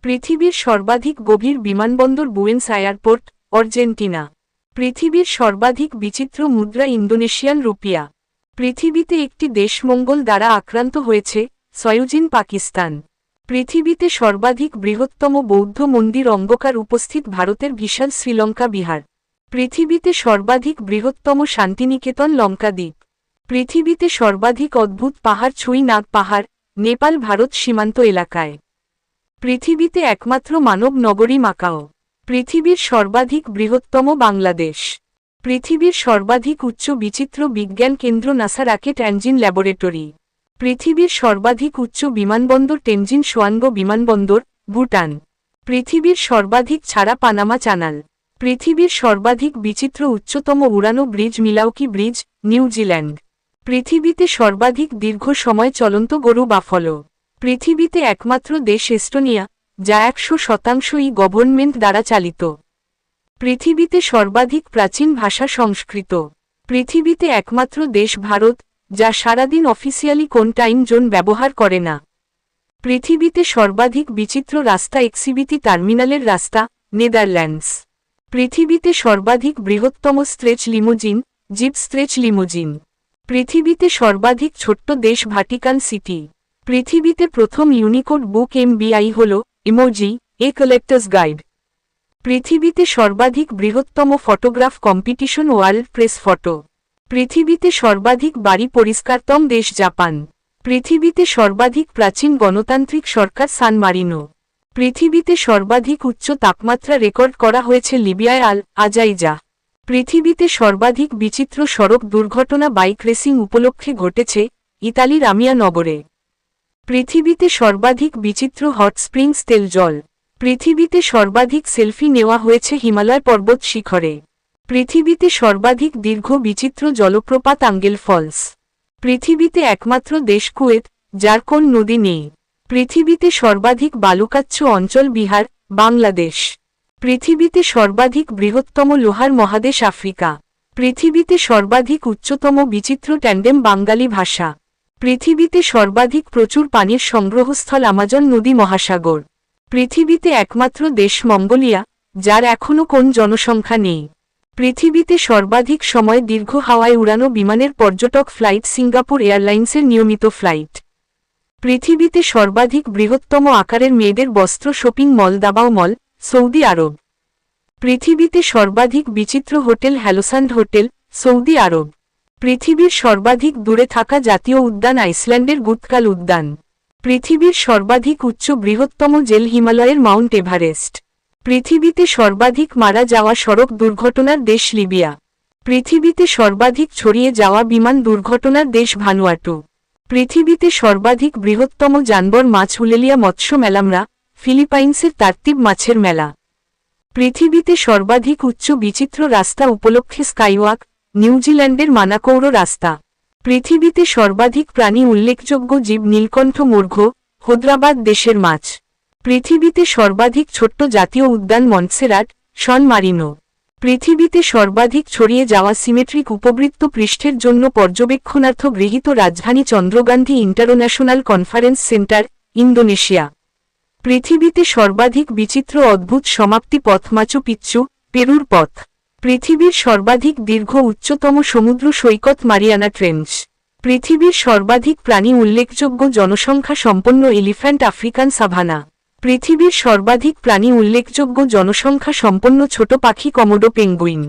পৃথিবীর সর্বাধিক গভীর বিমানবন্দর বুয়েন্স আয়ারপোর্ট, আর্জেন্টিনা। পৃথিবীর সর্বাধিক বিচিত্র মুদ্রা ইন্দোনেশিয়ান রুপিয়া। পৃথিবীতে একটি দেশ মঙ্গল দ্বারা আক্রান্ত হয়েছে, সয়ুজিন পাকিস্তান। পৃথিবীতে সর্বাধিক বৃহত্তম বৌদ্ধ মন্দির অঙ্গকার উপস্থিত ভারতের বিশাল শ্রীলঙ্কা বিহার। পৃথিবীতে সর্বাধিক বৃহত্তম শান্তিনিকেতন লঙ্কাদ্বীপ। পৃথিবীতে সর্বাধিক অদ্ভুত পাহাড় ছুঁই নাগ পাহাড়, নেপাল ভারত সীমান্ত এলাকায়। পৃথিবীতে একমাত্র মানব নগরী মাকাও। পৃথিবীর সর্বাধিক বৃহত্তম বাংলাদেশ। পৃথিবীর সর্বাধিক উচ্চ বিচিত্র বিজ্ঞান কেন্দ্র নাসা রকেট ইঞ্জিন ল্যাবরেটরি। পৃথিবীর সর্বাধিক উচ্চ বিমানবন্দর টেনজিন সোয়ানগো বিমানবন্দর, ভুটান। পৃথিবীর সর্বাধিক ছাড়া পানামা চ্যানেল। পৃথিবীর সর্বাধিক বিচিত্র উচ্চতম উড়ানো ব্রিজ মিলাউকি ব্রিজ, নিউজিল্যান্ড। পৃথিবীতে সর্বাধিক দীর্ঘ সময় চলন্ত গরু বাফলো। পৃথিবীতে একমাত্র দেশ এস্তোনিয়া, যা 100% গভর্নমেন্ট দ্বারা চালিত। পৃথিবীতে সর্বাধিক প্রাচীন ভাষা সংস্কৃত। পৃথিবীতে একমাত্র দেশ ভারত, যা সারাদিন অফিসিয়ালি কোন টাইম জোন ব্যবহার করে না। পৃথিবীতে সর্বাধিক বিচিত্র রাস্তা এক্সিবিটি টার্মিনালের রাস্তা, নেদারল্যান্ডস। পৃথিবীতে সর্বাধিক বৃহত্তম stretch limousine, jeep stretch limousine. পৃথিবীতে সর্বাধিক ছোট্ট দেশ ভাটিকান সিটি। পৃথিবীতে প্রথম ইউনিকোড বুক MBI হল ইমোজি, এ কালেক্টরস গাইড। পৃথিবীতে সর্বাধিক বৃহত্তম photograph competition world press photo. পৃথিবীতে সর্বাধিক বাড়ি পরিষ্কারতম দেশ জাপান। পৃথিবীতে সর্বাধিক প্রাচীন গণতান্ত্রিক সরকার সান মারিনো। পৃথিবীতে সর্বাধিক উচ্চ তাপমাত্রা রেকর্ড করা হয়েছে লিবিয়ায় আল আজাইজা। পৃথিবীতে সর্বাধিক বিচিত্র সড়ক দুর্ঘটনা বাইক রেসিং উপলক্ষে ঘটেছে, ইতালির আমিয়া নগরে। পৃথিবীতে সর্বাধিক বিচিত্র হট স্প্রিংস তেল জল। পৃথিবীতে সর্বাধিক সেলফি নেওয়া হয়েছে হিমালয় পর্বত শিখরে। পৃথিবীতে সর্বাধিক দীর্ঘ বিচিত্র জলপ্রপাত আঙ্গেল ফলস। পৃথিবীতে একমাত্র দেশ কুয়েত, যার কোন নদী নেই। পৃথিবীতে সর্বাধিক বালুকাচ্ছ অঞ্চল বিহার, বাংলাদেশ। পৃথিবীতে সর্বাধিক বৃহত্তম লোহার মহাদেশ আফ্রিকা। পৃথিবীতে সর্বাধিক উচ্চতম বিচিত্র ট্যান্ডেম বাঙালি ভাষা। পৃথিবীতে সর্বাধিক প্রচুর পানির সংগ্রহস্থল আমাজন নদী মহাসাগর। পৃথিবীতে একমাত্র দেশ মঙ্গোলিয়া, যার এখনও কোন জনসংখ্যা নেই। পৃথিবীতে সর্বাধিক সময় দীর্ঘ হাওয়ায় উড়ানো বিমানের পর্যটক ফ্লাইট সিঙ্গাপুর এয়ারলাইন্সের নিয়মিত ফ্লাইট। পৃথিবীতে সর্বাধিক বৃহত্তম আকারের মেয়েদের বস্ত্র শপিং মল দাবাও মল, সৌদি আরব। পৃথিবীতে সর্বাধিক বিচিত্র হোটেল হ্যালোসান্ড হোটেল, সৌদি আরব। পৃথিবীর সর্বাধিক দূরে থাকা জাতীয় উদ্যান আইসল্যান্ডের গুতকাল উদ্যান। পৃথিবীর সর্বাধিক উচ্চ বৃহত্তম জেল হিমালয়ের মাউন্ট এভারেস্ট। পৃথিবীতে সর্বাধিক মারা যাওয়া সড়ক দুর্ঘটনার দেশ লিবিয়া। পৃথিবীতে সর্বাধিক ছড়িয়ে যাওয়া বিমান দুর্ঘটনার দেশ ভানুয়াটু। পৃথিবীতে সর্বাধিক বৃহত্তম জানবর মাছ হুলেলিয়া মৎস্য মেলামরা, ফিলিপাইন্সের তার্তিব মাছের মেলা। পৃথিবীতে সর্বাধিক উচ্চ বিচিত্র রাস্তা উপলক্ষে স্কাইওয়াক, নিউজিল্যান্ডের মানাকৌর রাস্তা। পৃথিবীতে সর্বাধিক প্রাণী উল্লেখযোগ্য জীব নীলকণ্ঠ মূর্ঘ, হায়দ্রাবাদ দেশের মাছ। পৃথিবীতে সর্বাধিক ছোট্ট জাতীয় উদ্যান মন্টসেরাট, সন মারিনো। পৃথিবীতে সর্বাধিক ছড়িয়ে যাওয়া সিমেট্রিক উপবৃত্ত পৃষ্ঠের জন্য পর্যবেক্ষণার্থ গৃহীত রাজধানী চন্দ্রগান্ধী ইন্টারন্যাশনাল কনফারেন্স সেন্টার, ইন্দোনেশিয়া। পৃথিবীতে সর্বাধিক বিচিত্র অদ্ভুত সমাপ্তি পথ মাচু পিচ্চু, পেরুর পথ। পৃথিবীর সর্বাধিক দীর্ঘ উচ্চতম সমুদ্র সৈকত মারিয়ানা ট্রেঞ্চ। পৃথিবীর সর্বাধিক প্রাণী উল্লেখযোগ্য জনসংখ্যা সম্পন্ন এলিফ্যান্ট আফ্রিকান সাভানা। পৃথিবীর সর্বাধিক প্রাণী উল্লেখযোগ্য জনসংখ্যা সম্পন্ন ছোট পাখি কমোডো পেঙ্গুইন।